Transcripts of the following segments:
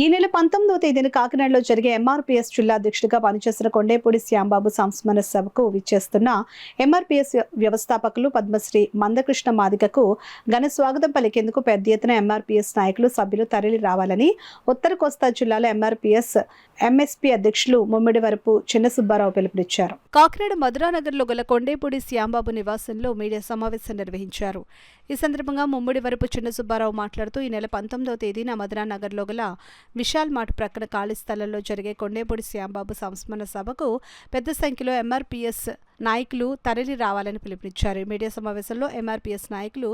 ఈ నెల 19వ తేదీన కాకినాడలో జరిగే ఎంఆర్పీఎస్ జిల్లా అధ్యక్షుడిగా పనిచేసిన కొండేపూడి శ్యాంబాబు సంస్మరణ సభకు విచ్చేస్తున్న ఎంఆర్పీఎస్ వ్యవస్థాపకులు పద్మశ్రీ మందకృష్ణ మాదిగకు ఘన స్వాగతం పలికేందుకు పెద్ద ఎత్తున ఎంఆర్పీఎస్ నాయకులు సభ్యులు తరలి రావాలని ఉత్తర కోస్తా జిల్లాలో ఎంఆర్పీఎస్ ఎంఎస్పీ అధ్యక్షులు ముమ్మిడివరపు చిన్న సుబ్బారావు పిలుపునిచ్చారు. కాకినాడ మధురానగర్లో గల కొండేపూడి శ్యాంబాబు నివాసంలో మీడియా సమావేశం నిర్వహించారు. ఈ సందర్భంగా ముమ్మిడివరపు చిన్న సుబ్బారావు మాట్లాడుతూ ఈ నెల 19వ తేదీన మధురానగర్లో గల విశాల్ మార్ట్ ప్రక్కన ఖాళీ స్థలంలో జరిగే కొండేపూడి శ్యాంబాబు సంస్మరణ సభకు పెద్ద సంఖ్యలో ఎంఆర్పీఎస్ నాయకులు తరలి రావాలని పిలుపునిచ్చారు. మీడియా సమావేశంలో ఎంఆర్పీఎస్ నాయకులు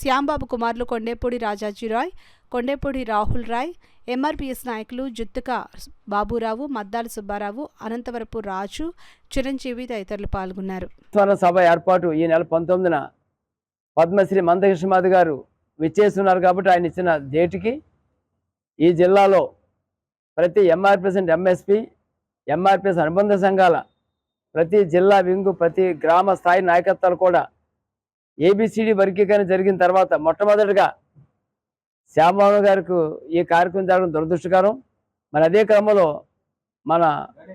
శ్యాంబాబు కుమారులు కొండేపూడి రాజాజీరాయ్, కొండేపూడి రాహుల్ రాయ్, ఎంఆర్పీఎస్ నాయకులు జుత్తుక బాబురావు, మద్దాల సుబ్బారావు, అనంతవరపు రాజు, చిరంజీవి తదితరులు పాల్గొన్నారు. సభ ఏర్పాటు ఈ నెల 19న పద్మశ్రీ మందకృష్ణ మాది గారు విచ్చేస్తున్నారు కాబట్టి ఆయన ఇచ్చిన డేటుకి ఈ జిల్లాలో ప్రతి ఎంఆర్పీఎస్ అండ్ ఎంఎస్పీ, ఎంఆర్పీఎస్ అనుబంధ సంఘాల ప్రతి జిల్లా వింగు, ప్రతి గ్రామ స్థాయి నాయకత్వాలు కూడా ఏబిసిడి వర్గీకరణ జరిగిన తర్వాత మొట్టమొదటిగా శ్యాంబాబు గారికి ఈ కార్యక్రమం జరగడం దురదృష్టకరం. మరి అదే క్రమంలో మన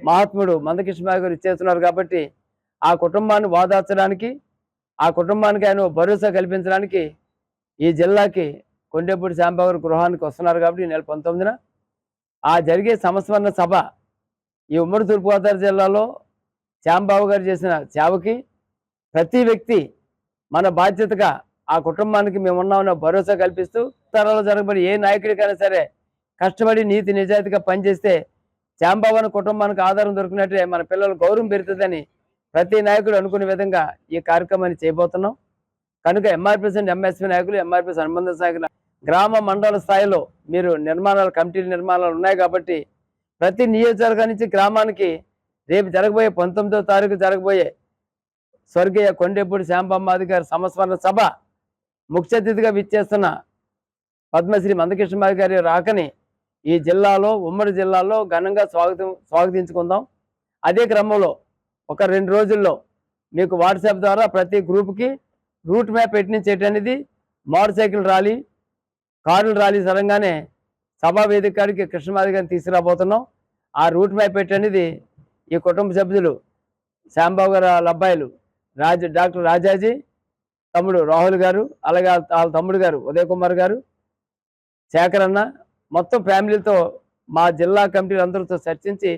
మహాత్ముడు మందకృష్ణ గారు ఇచ్చేస్తున్నారు కాబట్టి ఆ కుటుంబాన్ని ఓదార్చడానికి, ఆ కుటుంబానికి ఆయన భరోసా కల్పించడానికి ఈ జిల్లాకి కొండేపూడి శ్యాంబాబు గారి గృహానికి వస్తున్నారు కాబట్టి ఈ నెల 19న ఆ జరిగే సంస్మరణ సభ ఈ ఉమ్మడి తూర్పుగోదావరి జిల్లాలో శ్యాంబాబు గారు చేసిన సేవకి ప్రతి వ్యక్తి మన బాధ్యతగా ఆ కుటుంబానికి మేము ఉన్నామన్న భరోసా కల్పిస్తూ తరాలు జరగబడి ఏ నాయకుడికైనా సరే కష్టపడి నీతి నిజాయితీగా పనిచేస్తే శ్యాంబాబు అనే కుటుంబానికి ఆధారం దొరికినట్టే మన పిల్లలు గౌరవం పెరుగుతుందని ప్రతి నాయకుడు అనుకునే విధంగా ఈ కార్యక్రమాన్ని చేయబోతున్నాం. కనుక ఎంఆర్పీఎస్ అండ్ ఎంఎస్పీ నాయకులు, ఎంఆర్పీఎస్ అనుబంధ నాయకులు గ్రామ మండల స్థాయిలో మీరు నిర్మాణాలు, కమిటీల నిర్మాణాలు ఉన్నాయి కాబట్టి ప్రతి నియోజకవర్గం నుంచి గ్రామానికి రేపు జరగబోయే 19వ తారీఖు జరగబోయే స్వర్గీయ కొండేపూడి శ్యాంబాబు మాది గారి సంస్మరణ సభ ముఖ్య అతిథిగా విచ్చేస్తున్న పద్మశ్రీ మందకృష్ణ మాది గారి రాకని ఈ జిల్లాలో, ఉమ్మడి జిల్లాలో ఘనంగా స్వాగతించుకుందాం. అదే క్రమంలో ఒక 2 రోజుల్లో మీకు వాట్సాప్ ద్వారా ప్రతి గ్రూప్కి రూట్ మ్యాప్ పెట్టించేటనేది మోటార్ సైకిల్ ర్యాలీ, కార్ల ర్యాలీ సరంగానే సభా వేదిక కాడికి కృష్ణమాది గారిని తీసుకురాబోతున్నాం. ఆ రూట్ మ్యాప్ పెట్టనేది ఈ కుటుంబ సభ్యులు శ్యాంబాబు గారు, వాళ్ళ అబ్బాయిలు డాక్టర్ రాజాజీ, తమ్ముడు రాహుల్ గారు, అలాగే వాళ్ళ తమ్ముడు గారు ఉదయ్ కుమార్ గారు, శేఖర్ అన్న, మొత్తం ఫ్యామిలీతో మా జిల్లా కమిటీలు అందరితో చర్చించి